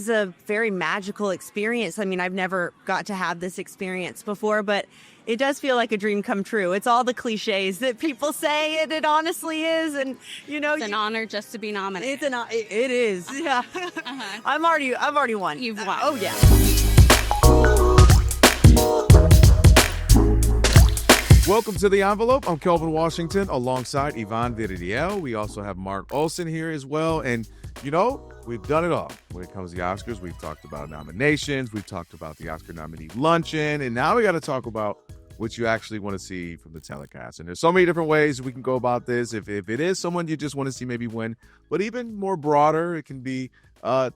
is a very magical experience. I mean, I've never got to have this experience before, but it does feel like a dream come true. It's all the cliches that people say, and it honestly is. And it's an honor just to be nominated. It is. Yeah. Uh-huh. I've already won. You've won. Oh yeah. Welcome to The Envelope. I'm Kelvin Washington alongside Yvonne Vididiel. We also have Mark Olson here as well. And, we've done it all when it comes to the Oscars. We've talked about nominations. We've talked about the Oscar nominee luncheon. And now we got to talk about what you actually want to see from the telecast. And there's so many different ways we can go about this. If it is someone you just want to see maybe win, but even more broader, it can be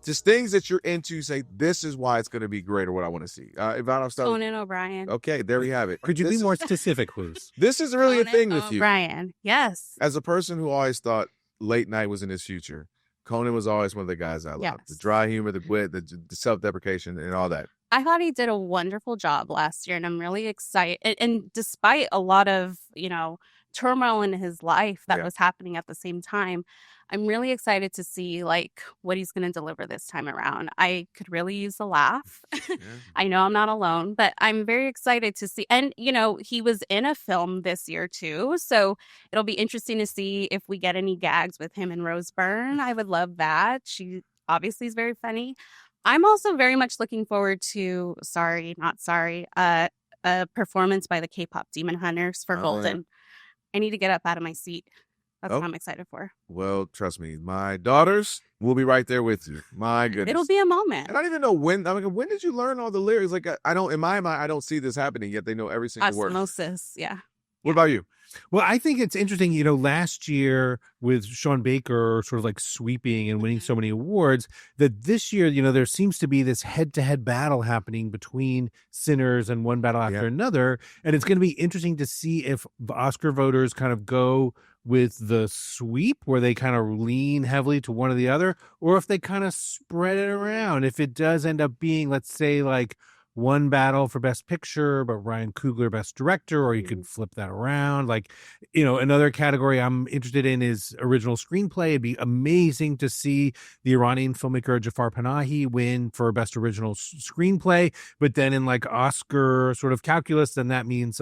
just things that you're into. Say, this is why it's going to be great or what I want to see. Yvonne, I'll start. Conan O'Brien. Okay, there we have it. Could you be more specific, please? This is really a thing with you. O'Brien, yes. As a person who always thought late night was in his future, Conan was always one of the guys I loved. Yes. The dry humor, the wit, the self-deprecation, and all that. I thought he did a wonderful job last year, and I'm really excited. And despite a lot of, turmoil in his life that was happening at the same time, I'm really excited to see what he's going to deliver this time around. I could really use a laugh. Yeah. I know I'm not alone, but I'm very excited to see. And, he was in a film this year too. So it'll be interesting to see if we get any gags with him and Rose Byrne. I would love that. She obviously is very funny. I'm also very much looking forward to, a performance by the K-pop Demon Hunters for Golden. Yeah. I need to get up out of my seat. That's what I'm excited for. Well, trust me, my daughters will be right there with you. My goodness. It'll be a moment. And I don't even know when. When did you learn all the lyrics? I don't, in my mind, I don't see this happening, yet they know every single word. Osmosis, yeah. What about you? Well, I think it's interesting, last year with Sean Baker sort of sweeping and winning so many awards, that this year, there seems to be this head-to-head battle happening between Sinners and one battle after another. And it's going to be interesting to see if Oscar voters kind of go with the sweep where they kind of lean heavily to one or the other, or if they kind of spread it around. If it does end up being, let's say, one battle for Best Picture, but Ryan Coogler Best Director, or you could flip that around. Another category I'm interested in is Original Screenplay. It'd be amazing to see the Iranian filmmaker Jafar Panahi win for Best Original Screenplay, but then in Oscar sort of calculus, then that means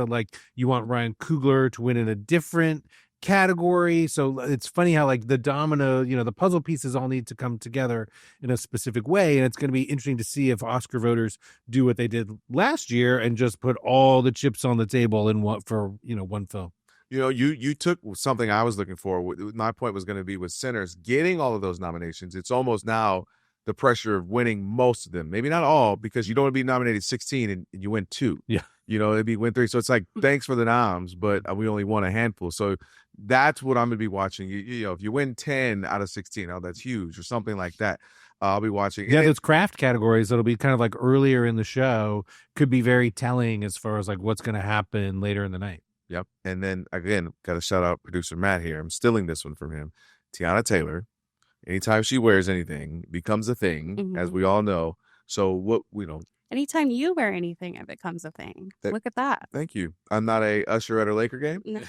you want Ryan Coogler to win in a different category. So it's funny how the domino, the puzzle pieces all need to come together in a specific way. And it's going to be interesting to see if Oscar voters do what they did last year and just put all the chips on the table in one film. You took something I was looking for. My point was going to be with Sinners getting all of those nominations. It's almost now the pressure of winning most of them. Maybe not all, because you don't want to be nominated 16 and you win 2. Yeah. It'd be win 3. So it's thanks for the noms, but we only won a handful. So that's what I'm going to be watching. If you win 10 out of 16, that's huge, or something like that. I'll be watching. Yeah, those craft categories that'll be kind of earlier in the show could be very telling as far as what's going to happen later in the night. Yep. And then again, got to shout out producer Matt here. I'm stealing this one from him. Tiana Taylor. Anytime she wears anything, becomes a thing, as we all know. So what anytime you wear anything, it becomes a thing. Look at that. Thank you. I'm not a usher at a Laker game. No.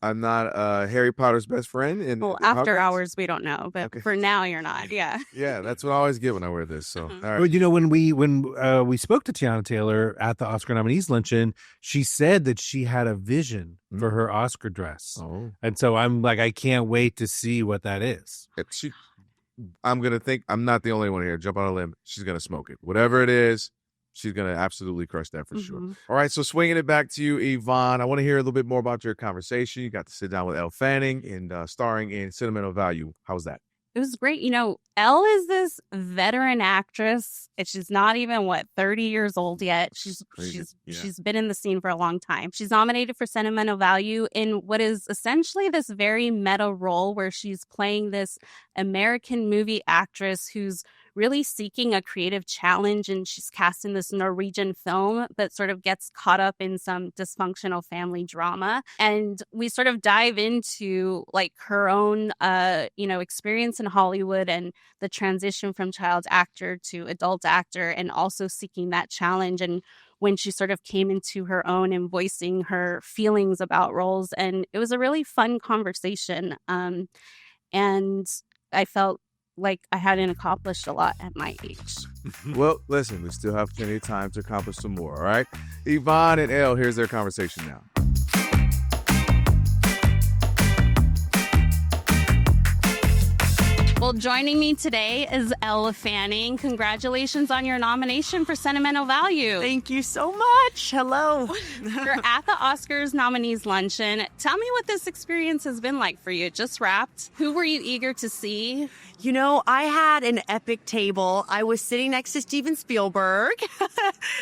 I'm not Harry Potter's best friend. After hours, we don't know, but for now, you're not. Yeah. Yeah, that's what I always get when I wear this. So, all right. Well, when we spoke to Tiana Taylor at the Oscar nominees luncheon, she said that she had a vision for her Oscar dress. Oh. And so I'm I can't wait to see what that is. I'm going to think, I'm not the only one here. Jump on a limb. She's going to smoke it. Whatever it is, she's going to absolutely crush that for sure. All right, so swinging it back to you, Yvonne. I want to hear a little bit more about your conversation. You got to sit down with Elle Fanning and starring in Sentimental Value. How was that? It was great. Elle is this veteran actress. She's not even 30 years old yet. She's been in the scene for a long time. She's nominated for Sentimental Value in what is essentially this very meta role where she's playing this American movie actress who's really seeking a creative challenge, and she's cast in this Norwegian film that sort of gets caught up in some dysfunctional family drama. And we sort of dive into her own experience in Hollywood and the transition from child actor to adult actor, and also seeking that challenge, and when she sort of came into her own and voicing her feelings about roles. And it was a really fun conversation. And I felt like I hadn't accomplished a lot at my age. Well, listen, we still have plenty of time to accomplish some more, all right? Yvonne and Elle, here's their conversation now. Well, joining me today is Elle Fanning. Congratulations on your nomination for Sentimental Value. Thank you so much. Hello. You're at the Oscars nominees luncheon. Tell me what this experience has been like for you. It just wrapped. Who were you eager to see? You know, I had an epic table. I was sitting next to Steven Spielberg.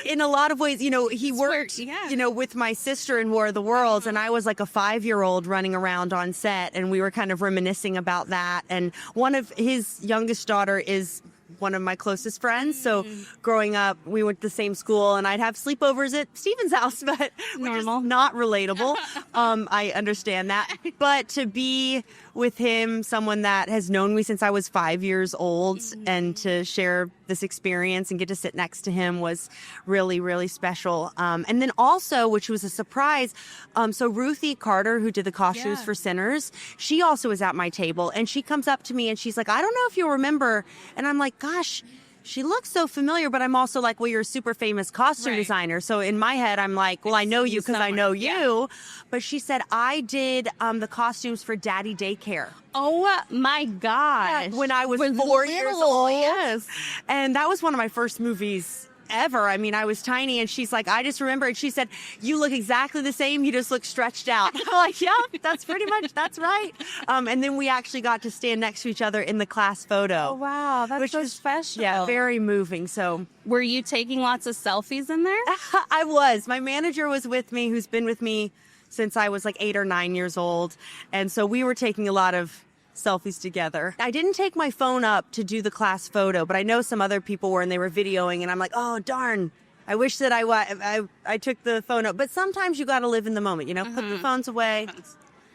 In a lot of ways, you know, he worked, you know, with my sister in War of the Worlds, and I was like a 5-year-old running around on set, and we were kind of reminiscing about that. And one of his youngest daughter is one of my closest friends. So growing up, we went to the same school, and I'd have sleepovers at Steven's house, but Normal. which is not relatable. I understand that. But to be with him, someone that has known me since I was 5 years old, and to share this experience and get to sit next to him was really, really special. And then also, which was a surprise, so Ruthie Carter, who did the costumes for Sinners, she also was at my table, and she comes up to me and she's like, I don't know if you'll remember. And I'm like, gosh, she looks so familiar, but I'm also like, well, you're a super famous costume designer. So in my head, I'm like, well, I know you because I know you. Yeah. But she said, I did the costumes for Daddy Daycare. Oh my gosh. Yeah, when I was 4 years old. Yes. And that was one of my first movies ever. I mean, I was tiny, and she's like, I just remember. And she said, you look exactly the same. You just look stretched out. I'm like, yeah, that's pretty much, that's right. And then we actually got to stand next to each other in the class photo. Oh, wow. That's so special. Yeah, very moving. So were you taking lots of selfies in there? I was. My manager was with me, who's been with me since I was like 8 or 9 years old. And so we were taking a lot of selfies together. I didn't take my phone up to do the class photo, but I know some other people were, and they were videoing, and I'm like, oh, darn. I wish that I took the phone up. But sometimes you got to live in the moment, you know? Put the phones away.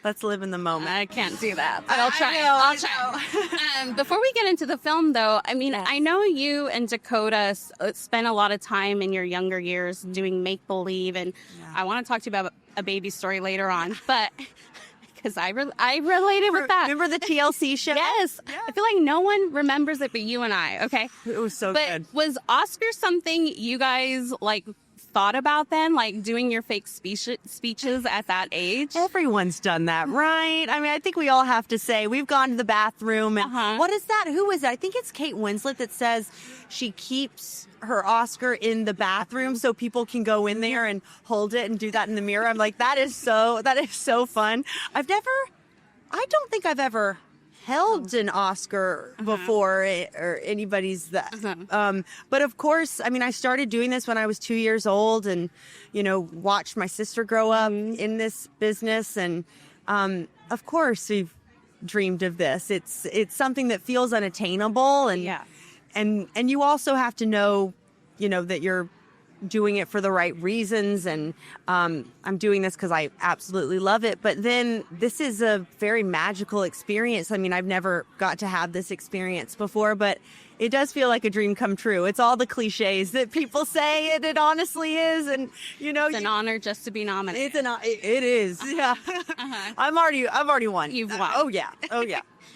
Let's live in the moment. I can't do that, but I'll try. I'll try. Before we get into the film, though, I mean, I know you and Dakota spent a lot of time in your younger years doing make-believe, and I want to talk to you about a baby story later on, but because I related with that. Remember the TLC show? Yes. Yeah. I feel like no one remembers it but you and I, okay? It was so good. But was Oscar something you guys, like, thought about then, like doing your fake speeches at that age? Everyone's done that, right? I mean, I think we all have to say we've gone to the bathroom and what is that? Who is that? I think it's Kate Winslet that says she keeps her Oscar in the bathroom so people can go in there and hold it and do that in the mirror. I'm like, that is so fun. I don't think I've ever held an Oscar before or anybody's that. But of course, I mean, I started doing this when I was 2 years old, and, you know, watched my sister grow up in this business. And of course, we've dreamed of this. It's something that feels unattainable. And you also have to know, you know, that you're doing it for the right reasons. And I'm doing this because I absolutely love it. But then this is a very magical experience. I mean, I've never got to have this experience before, but it does feel like a dream come true. It's all the cliches that people say, and it honestly is. And, you know, it's an honor just to be nominated. It is. Yeah. I've already won. You've won. Oh, yeah.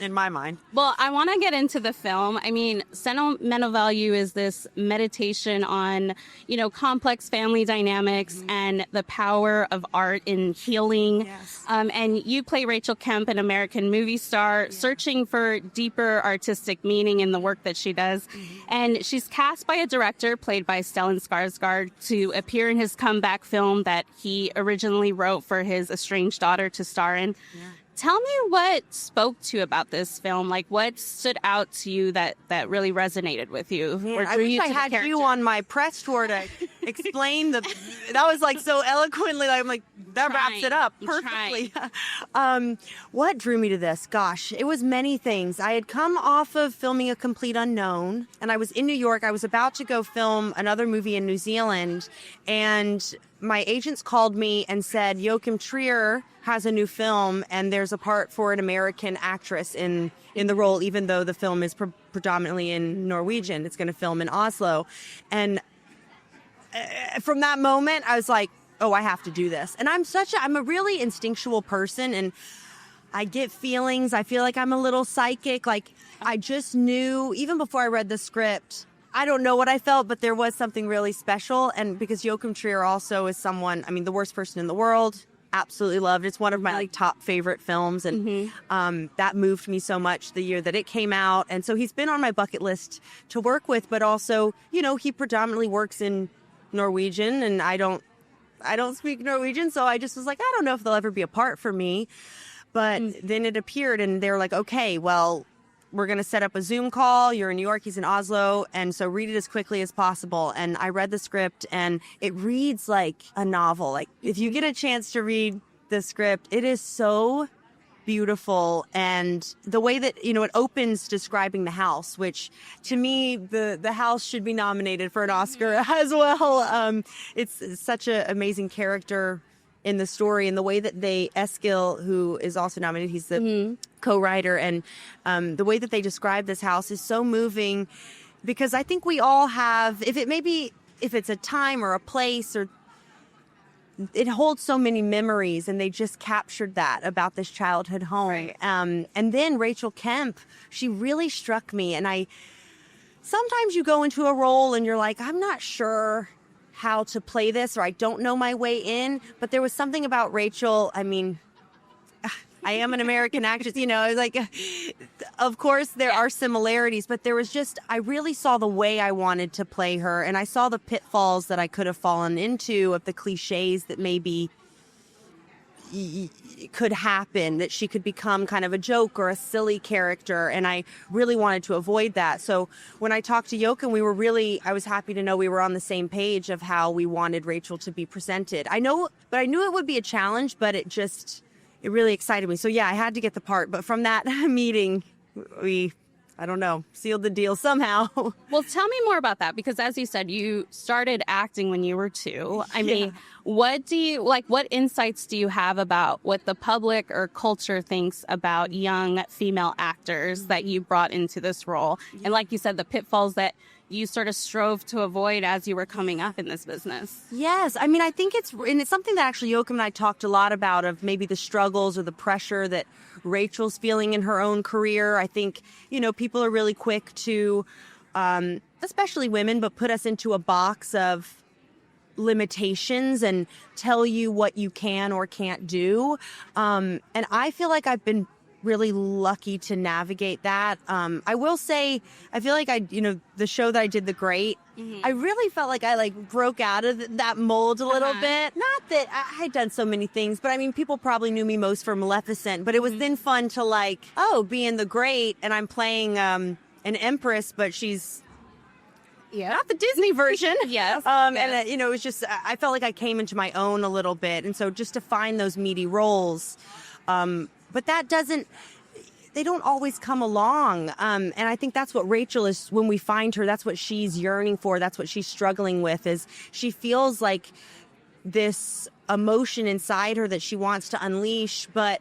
In my mind. Well, I want to get into the film. I mean, Sentimental Value is this meditation on, you know, complex family dynamics and the power of art in healing. Yes. And you play Rachel Kemp, an American movie star, searching for deeper artistic meaning in the work that she does. And she's cast by a director played by Stellan Skarsgård to appear in his comeback film that he originally wrote for his estranged daughter to star in. Yeah. Tell me what spoke to you about this film. Like, what stood out to you that really resonated with you? Man, I wish I had you on my press tour to explain that was like so eloquently. Like, I'm like, that wraps it up perfectly. What drew me to this? Gosh, it was many things. I had come off of filming A Complete Unknown, and I was in New York. I was about to go film another movie in New Zealand, and my agents called me and said, Joachim Trier has a new film, and there's a part for an American actress in the role, even though the film is predominantly in Norwegian. It's going to film in Oslo. And from that moment, I was like, oh, I have to do this. And I'm a really instinctual person, and I get feelings. I feel like I'm a little psychic. Like, I just knew, even before I read the script, I don't know what I felt, but there was something really special. And because Joachim Trier also is someone, I mean, the worst person in the world, absolutely loved. It's one of my top favorite films. And that moved me so much the year that it came out. And so he's been on my bucket list to work with, but also, you know, he predominantly works in Norwegian, and I don't speak Norwegian. So I just was like, I don't know if they'll ever be a part for me. But then it appeared, and they're like, okay, well, we're going to set up a Zoom call. You're in New York, he's in Oslo. And so read it as quickly as possible. And I read the script, and it reads like a novel. Like, if you get a chance to read the script, it is so beautiful. And the way that, you know, it opens describing the house, which to me, the house should be nominated for an Oscar as well. It's such an amazing character in the story, and the way that Eskil, who is also nominated, he's the co-writer, and the way that they describe this house is so moving, because I think we all have, if it's a time or a place, or it holds so many memories, and they just captured that about this childhood home. Right. And then Rachel Kemp, she really struck me, and sometimes you go into a role and you're like, I'm not sure how to play this, or I don't know my way in. But there was something about Rachel. I mean, I am an American actress, you know, like, of course there are similarities, but there was just, I really saw the way I wanted to play her, and I saw the pitfalls that I could have fallen into, of the cliches that maybe could happen, that she could become kind of a joke or a silly character, and I really wanted to avoid that. So when I talked to Joachim, I was happy to know we were on the same page of how we wanted Rachel to be presented. I knew it would be a challenge, but it really excited me. So yeah, I had to get the part, but from that meeting, we, I don't know, sealed the deal somehow. Well, tell me more about that, because as you said, you started acting when you were 2. I mean, what insights do you have about what the public or culture thinks about young female actors that you brought into this role? And like you said, the pitfalls that you sort of strove to avoid as you were coming up in this business. Yes. I mean, I think it's something that actually Joachim and I talked a lot about, of maybe the struggles or the pressure that Rachel's feeling in her own career. I think, you know, people are really quick to, especially women, but put us into a box of limitations and tell you what you can or can't do. And I feel like I've been really lucky to navigate that. I will say, I feel like the show that I did, The Great, I really felt like I broke out of that mold a little bit. Not that I had done so many things, but I mean, people probably knew me most for Maleficent, but it was then fun to be in The Great, and I'm playing an empress, but she's not the Disney version. Yes. And it was just, I felt like I came into my own a little bit. And so just to find those meaty roles, but they don't always come along. And I think that's what Rachel is, when we find her, that's what she's yearning for. That's what she's struggling with, is she feels like this emotion inside her that she wants to unleash, but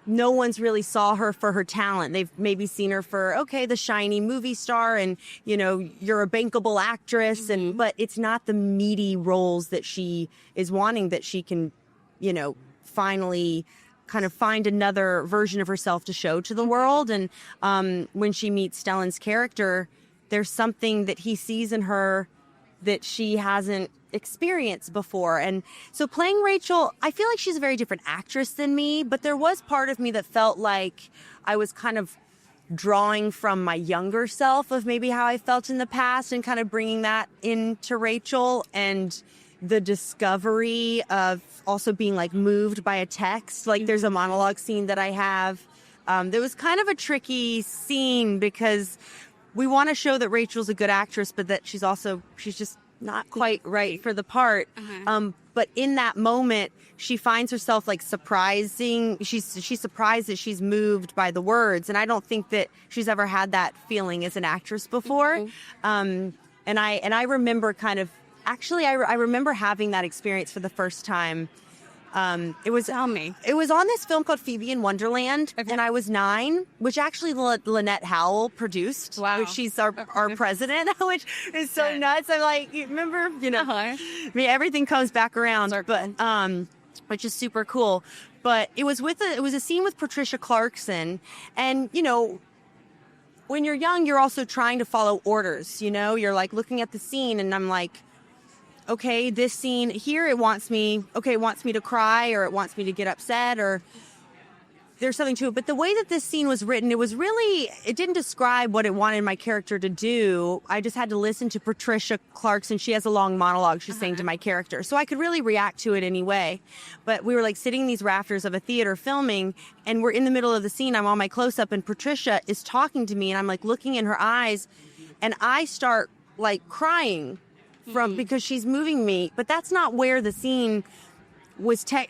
no one's really saw her for her talent. They've maybe seen her for, the shiny movie star, and, you're a bankable actress, but it's not the meaty roles that she is wanting, that she can, finally kind of find another version of herself to show to the world. And when she meets Stellan's character, there's something that he sees in her that she hasn't experienced before. And so playing Rachel, I feel like she's a very different actress than me, but there was part of me that felt like I was kind of drawing from my younger self, of maybe how I felt in the past, and kind of bringing that into Rachel, and the discovery of also being moved by a text. There's a monologue scene that I have. There was kind of a tricky scene, because we want to show that Rachel's a good actress, but that she's just not quite right for the part. But in that moment, she finds herself surprising. She's surprised that she's moved by the words. And I don't think that she's ever had that feeling as an actress before. And I remember I remember having that experience for the first time. It was on this film called Phoebe in Wonderland, and I was 9, which actually Lynette Howell produced. Wow. Which she's our president, which is so nuts. I'm like, remember, I mean, everything comes back around, but which is super cool. but it was a scene with Patricia Clarkson. And, you know, when you're young, you're also trying to follow orders, you know? You're like looking at the scene and I'm like, okay, this scene here, it wants me to cry, or it wants me to get upset, or there's something to it. But the way that this scene was written, it didn't describe what it wanted my character to do. I just had to listen to Patricia Clarkson. She has a long monologue she's saying to my character. So I could really react to it anyway. But we were like sitting in these rafters of a theater filming, and we're in the middle of the scene. I'm on my close-up, and Patricia is talking to me, and I'm like looking in her eyes, and I start like crying because she's moving me. But that's not where the scene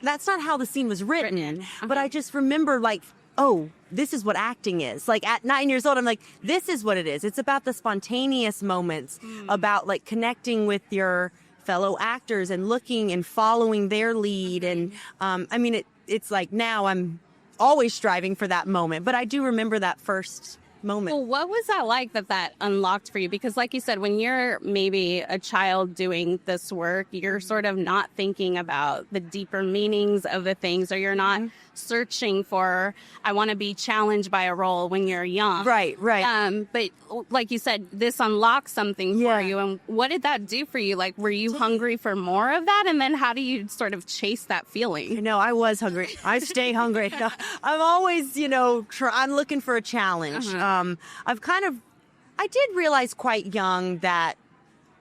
that's not how the scene was written. But I just remember like, oh, this is what acting is. Like at 9 years old, I'm like, this is what it is. It's about the spontaneous moments, about like connecting with your fellow actors and looking and following their lead. And I mean, it's like now I'm always striving for that moment, but I do remember that first moment. Well, what was that like that unlocked for you? Because like you said, when you're maybe a child doing this work, you're sort of not thinking about the deeper meanings of the things, or you're not searching for, I want to be challenged by a role when you're young. Right. But like you said, this unlocks something for you. And what did that do for you? Like, were you hungry for more of that? And then how do you sort of chase that feeling? No, I was hungry. I stay hungry. No, I'm always, I'm looking for a challenge. I did realize quite young that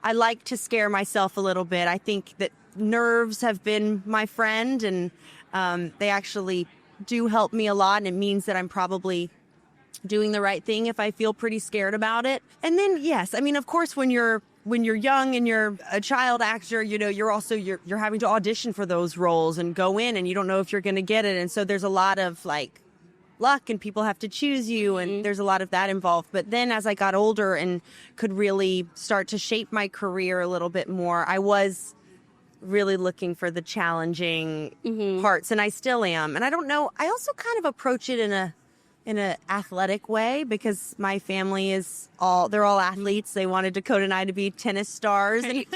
I like to scare myself a little bit. I think that nerves have been my friend, and they actually do help me a lot, and it means that I'm probably doing the right thing if I feel pretty scared about it. And then, yes, I mean, of course, when you're young and you're a child actor, you're also you're having to audition for those roles and go in, and you don't know if you're going to get it. And so there's a lot of like luck, and people have to choose you, and there's a lot of that involved. But then as I got older and could really start to shape my career a little bit more, I was really looking for the challenging parts, and I still am. And I don't know, I also kind of approach it in a athletic way, because my family they're all athletes. They wanted Dakota and I to be tennis stars. And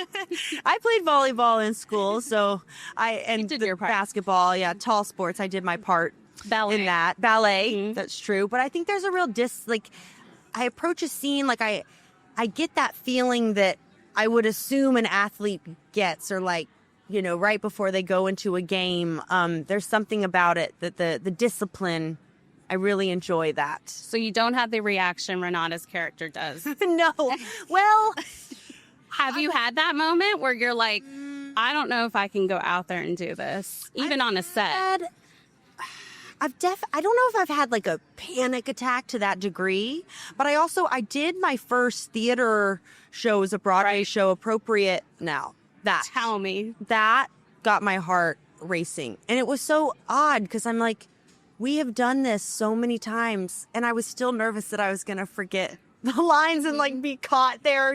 I played volleyball in school, so basketball, tall sports. I did my part. Ballet, that's true. But I think there's a real I approach a scene like I get that feeling that I would assume an athlete gets, or like, right before they go into a game. There's something about it that the discipline, I really enjoy that. So you don't have the reaction Renata's character does? No. Well, have you had that moment where you're like, I don't know if I can go out there and do this, even on a set? I don't know if I've had like a panic attack to that degree, but I did my first theater show as a Broadway show, Appropriate Now. Tell me. That got my heart racing. And it was so odd, because I'm like, we have done this so many times, and I was still nervous that I was going to forget the lines and like be caught there,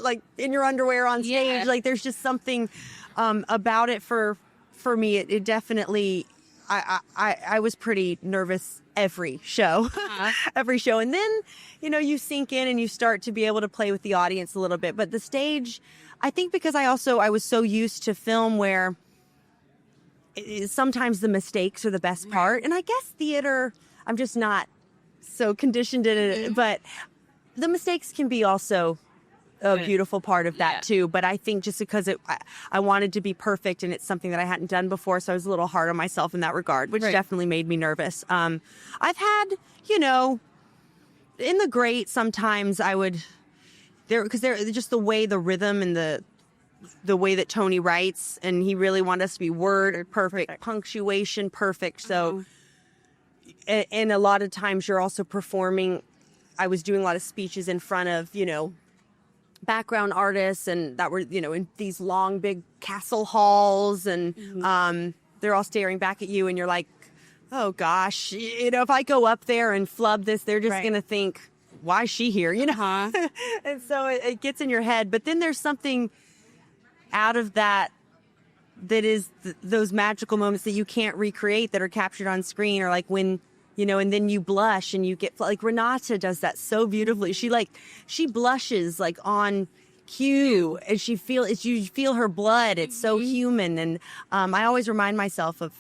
like in your underwear on stage. Yeah. Like there's just something about it for me. It definitely, I was pretty nervous every show, every show. And then, you sink in and you start to be able to play with the audience a little bit. But the stage, I think because I was so used to film where sometimes the mistakes are the best part. And I guess theater, I'm just not so conditioned in it, but the mistakes can be also a beautiful part of that too. But I think just because I wanted to be perfect, and it's something that I hadn't done before, so I was a little hard on myself in that regard, which definitely made me nervous. I've had, in the great, sometimes because they're just the way the rhythm and the way that Tony writes, and he really wanted us to be word perfect, punctuation perfect. So, and a lot of times you're also performing. I was doing a lot of speeches in front of, background artists, and that were, in these long, big castle halls, and they're all staring back at you, and you're like, oh gosh, if I go up there and flub this, they're just going to think, why is she here? And so it gets in your head. But then there's something out of that is those magical moments that you can't recreate, that are captured on screen, or like when, and then you blush and you get, like Renata does that so beautifully. She blushes like on cue, and you feel her blood. It's so human. And I always remind myself of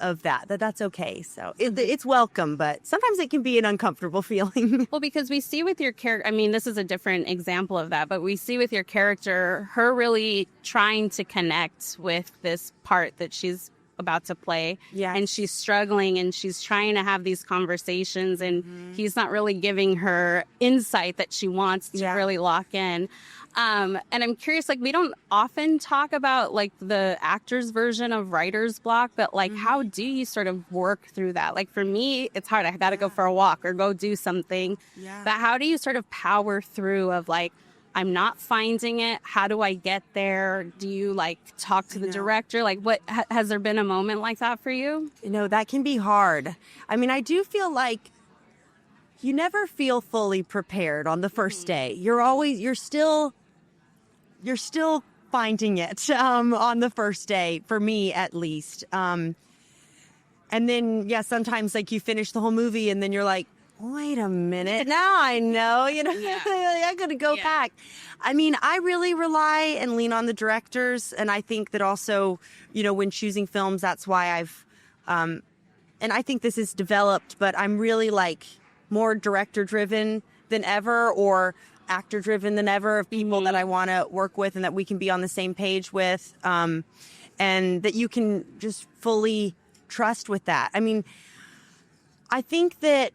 of that's okay. So it's welcome, but sometimes it can be an uncomfortable feeling. Well, because we see with your character, I mean, this is a different example of that, but we see with your character, her really trying to connect with this part that she's about to play. Yeah. And she's struggling and she's trying to have these conversations and he's not really giving her insight that she wants to really lock in. And I'm curious, like, we don't often talk about like the actor's version of writer's block, but like, how do you sort of work through that? Like for me, it's hard. I got to go for a walk or go do something. Yeah. But how do you sort of power through of like, I'm not finding it. How do I get there? Do you like talk to the director? Like what, has there been a moment like that for you? You know, that can be hard. I mean, I do feel like you never feel fully prepared on the first day. You're still finding it on the first day, for me at least. And then, sometimes like you finish the whole movie and then you're like, wait a minute, now I know, I got to go back. I mean, I really rely and lean on the directors. And I think that also, when choosing films, that's why I've, and I think this is developed, but I'm really like more director driven than ever, or actor driven than ever, of people that I want to work with and that we can be on the same page with, and that you can just fully trust with that. I mean, I think that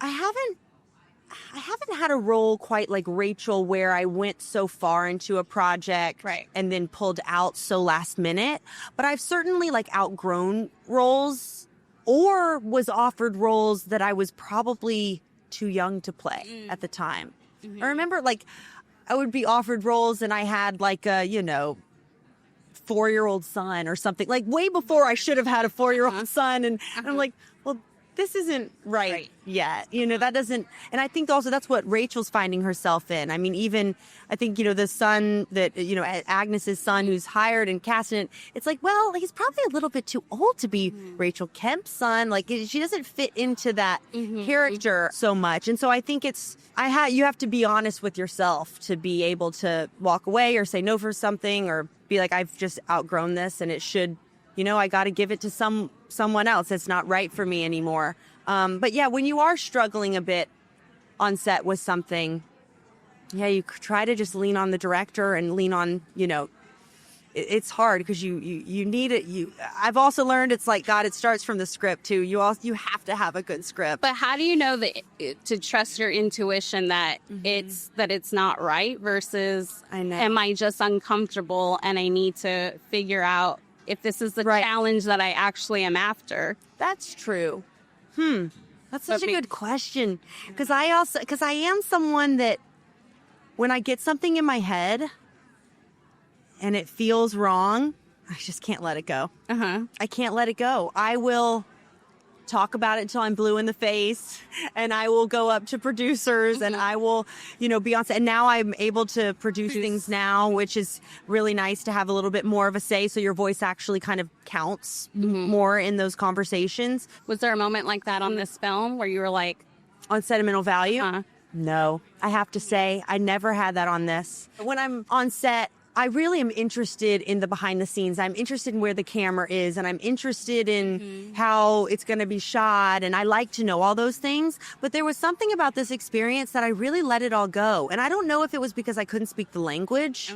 I haven't had a role quite like Rachel where I went so far into a project and then pulled out so last minute, but I've certainly like outgrown roles or was offered roles that I was probably too young to play at the time. I remember like I would be offered roles and I had like a, 4-year-old son or something, like way before I should have had a 4-year-old son. And I'm like, well, this isn't right yet. That doesn't, and I think also that's what Rachel's finding herself in. I mean, even I think, the son that, Agnes's son who's hired and cast in it, it's like, well, he's probably a little bit too old to be Rachel Kemp's son. Like she doesn't fit into that character so much. And so I think you have to be honest with yourself to be able to walk away or say no for something or be like, I've just outgrown this and it should, I got to give it to someone else. It's not right for me anymore. But when you are struggling a bit on set with something, you try to just lean on the director and lean on, it's hard because you need it. I've also learned it's like, God, it starts from the script too. You have to have a good script. But how do you know that to trust your intuition that it's not right versus am I just uncomfortable and I need to figure out if this is the challenge that I actually am after? That's true. That's such a good question. Because I am someone that when I get something in my head and it feels wrong, I just can't let it go. I can't let it go. I will talk about it until I'm blue in the face, and I will go up to producers and I will, be on set. And now I'm able to produce things now, which is really nice to have a little bit more of a say. So your voice actually kind of counts more in those conversations. Was there a moment like that on this film where you were like, on Sentimental Value? No, I have to say I never had that on this. When I'm on set, I really am interested in the behind the scenes. I'm interested in where the camera is, and I'm interested in how it's going to be shot, and I like to know all those things. But there was something about this experience that I really let it all go. And I don't know if it was because I couldn't speak the language.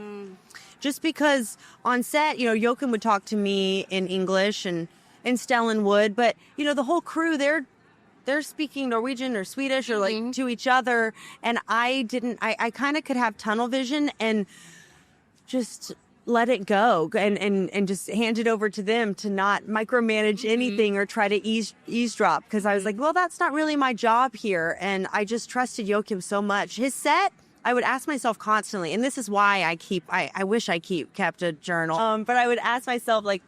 Just because on set, Joachim would talk to me in English and Stellan would, but, the whole crew, they're speaking Norwegian or Swedish or like to each other. And I kind of could have tunnel vision and just let it go and just hand it over to them to not micromanage anything or try to eavesdrop. Because I was like, well, that's not really my job here. And I just trusted Joachim so much. His set, I would ask myself constantly, and this is why I wish I kept a journal. But I would ask myself, like,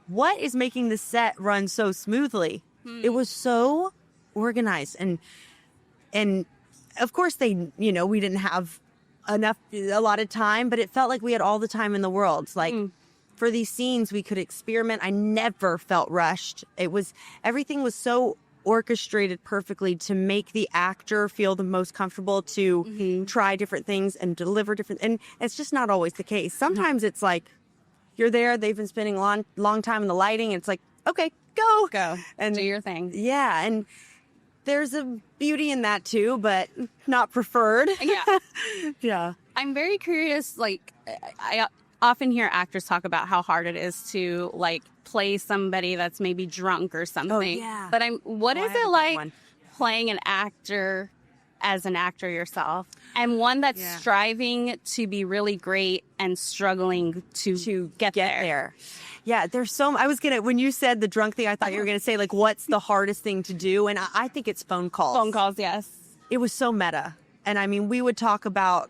what is making the set run so smoothly? It was so organized. And of course we didn't have a lot of time, but it felt like we had all the time in the world. Like for these scenes, we could experiment. I never felt rushed. Everything was so orchestrated perfectly to make the actor feel the most comfortable to try different things and deliver different. And it's just not always the case. Sometimes it's like you're there, they've been spending a long time in the lighting. And it's like okay, go. And do your thing. Yeah, and there's a beauty in that too, but not preferred. Yeah. Yeah. I'm very curious, like, I often hear actors talk about how hard it is to, like, play somebody that's maybe drunk or something. Oh, yeah. But what Oh, I is have a it good like one. playing an actor as an actor yourself, and one that's striving to be really great and struggling to get there? Yeah, there's when you said the drunk thing, I thought you were going to say, like, what's the hardest thing to do? And I think it's phone calls. Phone calls, yes. It was so meta. And I mean, we would joke about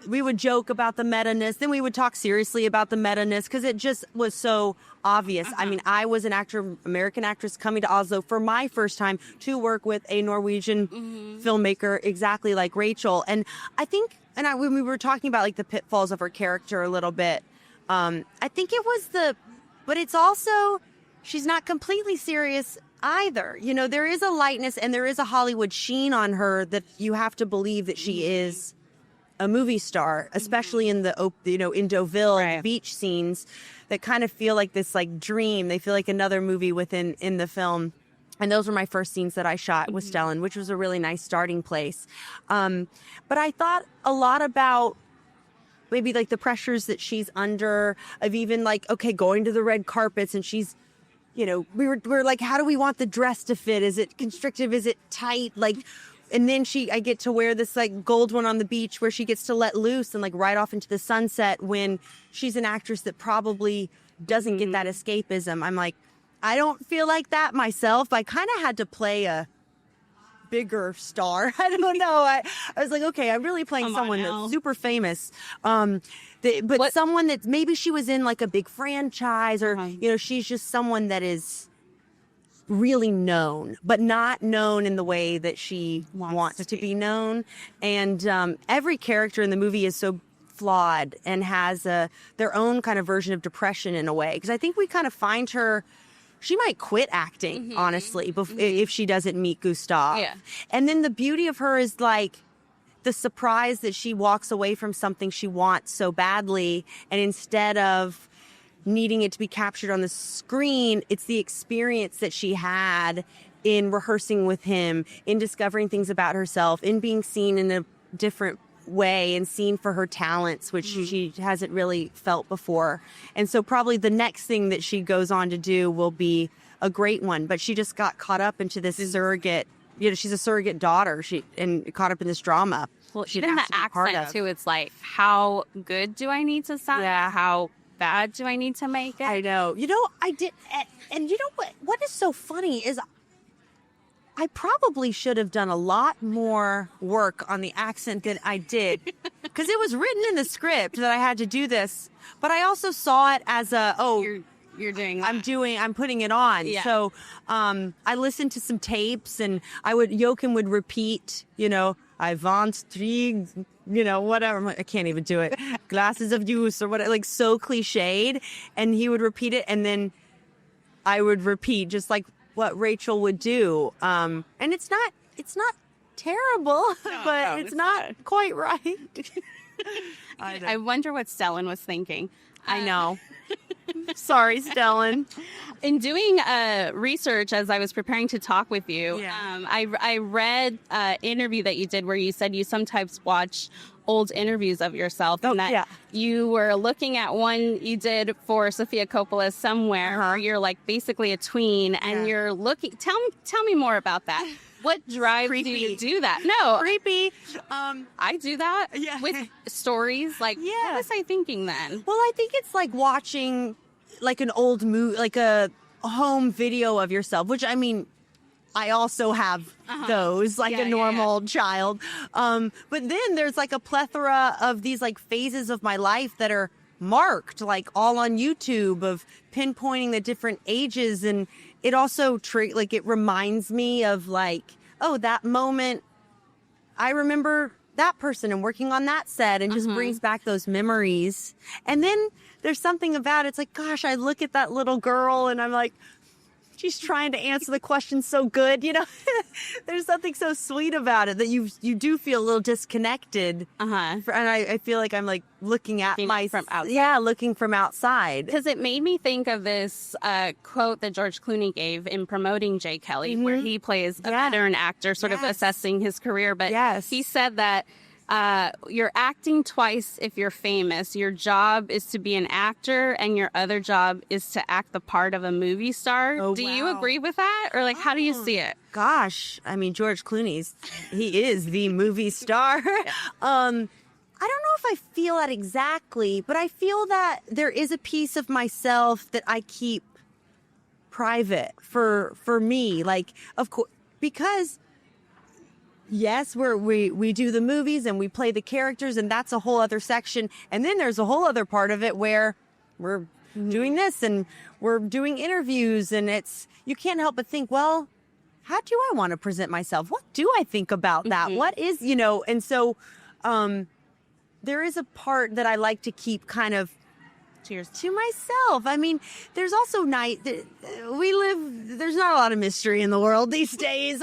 the meta-ness, then we would talk seriously about the meta-ness because it just was so obvious. I mean, I was an American actress coming to Oslo for my first time to work with a Norwegian filmmaker exactly like Rachel. And I think, when we were talking about like the pitfalls of her character a little bit, I think it was but it's also, she's not completely serious either. You know, there is a lightness and there is a Hollywood sheen on her that you have to believe that she is a movie star, especially in in Deauville beach scenes that kind of feel like this like dream. They feel like another movie in the film. And those were my first scenes that I shot with Stellan, which was a really nice starting place. But I thought a lot about maybe like the pressures that she's under of even like, okay, going to the red carpets and she's, you know, we're like, how do we want the dress to fit? Is it constrictive? Is it tight? Like, and then I get to wear this like gold one on the beach where she gets to let loose and like ride off into the sunset when she's an actress that probably doesn't get that escapism. I'm like, I don't feel like that myself. I kind of had to play a bigger star. I don't know. I was like, okay, I'm really playing someone that's super famous. But someone that maybe she was in like a big franchise or, you know, she's just someone that is really known, but not known in the way that she wants to be known. And every character in the movie is so flawed and has their own kind of version of depression in a way. Because I think we kind of find her, she might quit acting, honestly, if she doesn't meet Gustav. Yeah. And then the beauty of her is like the surprise that she walks away from something she wants so badly, and instead of needing it to be captured on the screen, it's the experience that she had in rehearsing with him, in discovering things about herself, in being seen in a different way and seen for her talents, which she hasn't really felt before. And so probably the next thing that she goes on to do will be a great one. But she just got caught up into this surrogate, you know, she's a surrogate daughter, and caught up in this drama. Well, even the accent too, it's like, how good do I need to sound? Yeah. How bad do I need to make it? I know. You know, I did. And you know what is so funny is I probably should have done a lot more work on the accent than I did, because it was written in the script that I had to do this. But I also saw it as you're doing that. I'm putting it on. Yeah. So I listened to some tapes, and Joachim would repeat, you know, I want three, you know, whatever. I can't even do it. Glasses of juice or whatever, like so cliched. And he would repeat it, and then I would repeat just like what Rachel would do. And it's not terrible, but it's not quite right. I wonder what Stellan was thinking. I know. Sorry, Stellan. In doing research as I was preparing to talk with you, I read an interview that you did where you said you sometimes watch old interviews of yourself, and that you were looking at one you did for Sofia Coppola Somewhere, where you're like basically a tween, and you're looking. Tell me more about that. What drives you to do that? No, creepy. I do that with stories. Like, what was I thinking then? Well, I think it's like watching like an old movie, like a home video of yourself, which I mean, I also have those, like a normal child. But then there's like a plethora of these like phases of my life that are marked, like all on YouTube, of pinpointing the different ages. And it also it reminds me of like, oh, that moment, I remember that person and working on that set, and just brings back those memories. And then there's something about it's like, gosh, I look at that little girl and I'm like, she's trying to answer the question so good, you know. There's something so sweet about it that you do feel a little disconnected. And I feel like I'm like looking at from outside. Yeah, looking from outside. Because it made me think of this quote that George Clooney gave in promoting Jay Kelly, where he plays a veteran actor, sort of assessing his career. But he said that you're acting twice if you're famous. Your job is to be an actor, and your other job is to act the part of a movie star. Do you agree with that? Or like, how do you see it? Gosh, I mean, George Clooney's, he is the movie star. I don't know if I feel that exactly, but I feel that there is a piece of myself that I keep private for me. Like, of course, because yes, we do the movies and we play the characters, and that's a whole other section. And then there's a whole other part of it where we're doing this and we're doing interviews, and you can't help but think, well, how do I want to present myself? What do I think about that? What is, and so there is a part that I like to keep kind of to myself. I mean, there's also there's not a lot of mystery in the world these days.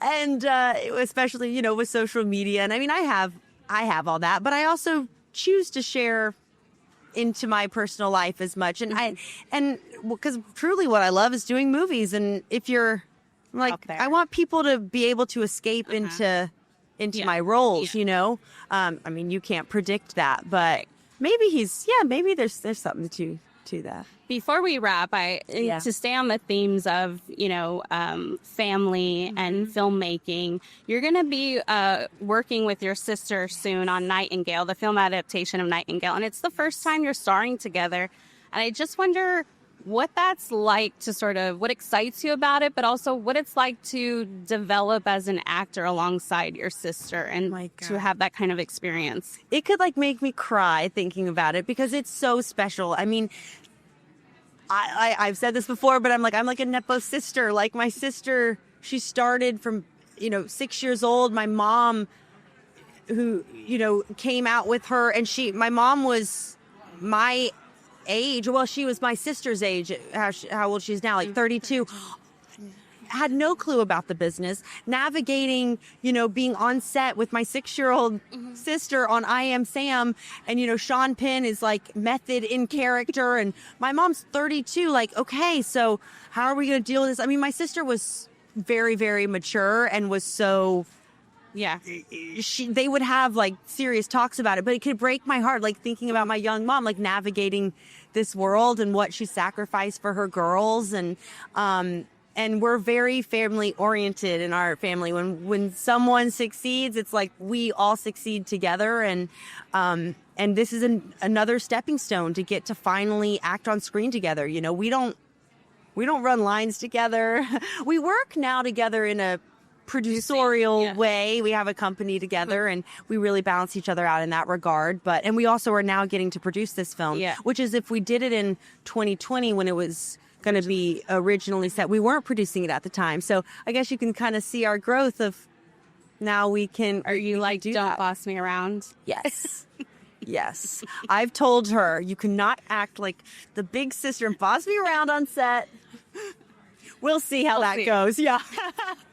Especially, with social media. And I mean, I have all that, but I also choose to share into my personal life as much. And because truly what I love is doing movies. And if you're like, I want people to be able to escape into my roles, I mean, you can't predict that, but maybe maybe there's something to that. Before we wrap, to stay on the themes of, family and filmmaking, you're going to be working with your sister soon on Nightingale, the film adaptation of Nightingale. And it's the first time you're starring together. And I just wonder what that's like to sort of, what excites you about it, but also what it's like to develop as an actor alongside your sister and to have that kind of experience. It could make me cry thinking about it because it's so special. I mean, I've said this before, but I'm like a Nepo sister. Like my sister, she started from, 6 years old. My mom, who, came out with her, and my mom was my age. Well, she was my sister's age, how old she's now, like 32. Had no clue about the business, navigating, being on set with my 6-year-old sister on I Am Sam. And, Sean Penn is like method in character. And my mom's 32. Like, okay, so how are we going to deal with this? I mean, my sister was very, very mature and was so, they would have like serious talks about it, but it could break my heart, like thinking about my young mom, like navigating this world and what she sacrificed for her girls. And we're very family oriented in our family. When someone succeeds, it's like we all succeed together. And this is another stepping stone to get to finally act on screen together. We don't run lines together. We work now together in a producerial way. We have a company together and we really balance each other out in that regard. And we also are now getting to produce this film, which is, if we did it in 2020 when it was going to be originally set, we weren't producing it at the time. So I guess you can kind of see our growth of now we can. Are you like, don't boss me around? Yes. Yes. I've told her, you cannot act like the big sister and boss me around on set. We'll see how that goes. Yeah.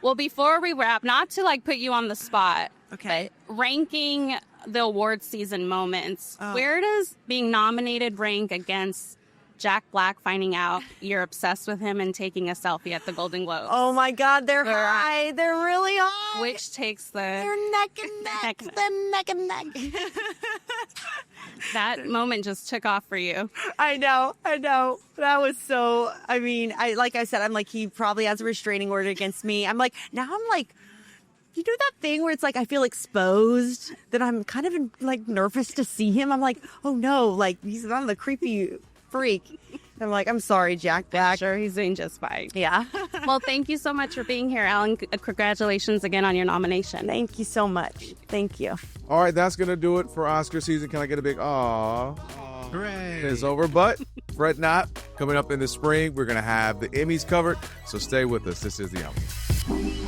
Well, before we wrap, not to put you on the spot. Okay. But ranking the award season moments, where does being nominated rank against Jack Black finding out you're obsessed with him and taking a selfie at the Golden Globes? Oh my God, they're high. They're really high. Which takes They're neck and neck. They're neck and neck. That moment just took off for you. I know. That was so, I mean, like I said, I'm like, he probably has a restraining order against me. I'm like, you do that thing where it's like I feel exposed, that I'm kind of nervous to see him. I'm like, oh no, he's not the creepy freak. I'm like, I'm sorry, Jack Black. Sure, he's doing just fine. Yeah. Well, thank you so much for being here, Ellen. Congratulations again on your nomination. Thank you so much. Thank you. All right, that's going to do it for Oscar season. Can I get a big aw? Hooray. It's over, but fret not. Coming up in the spring, we're going to have the Emmys covered, so stay with us. This is The Envelope.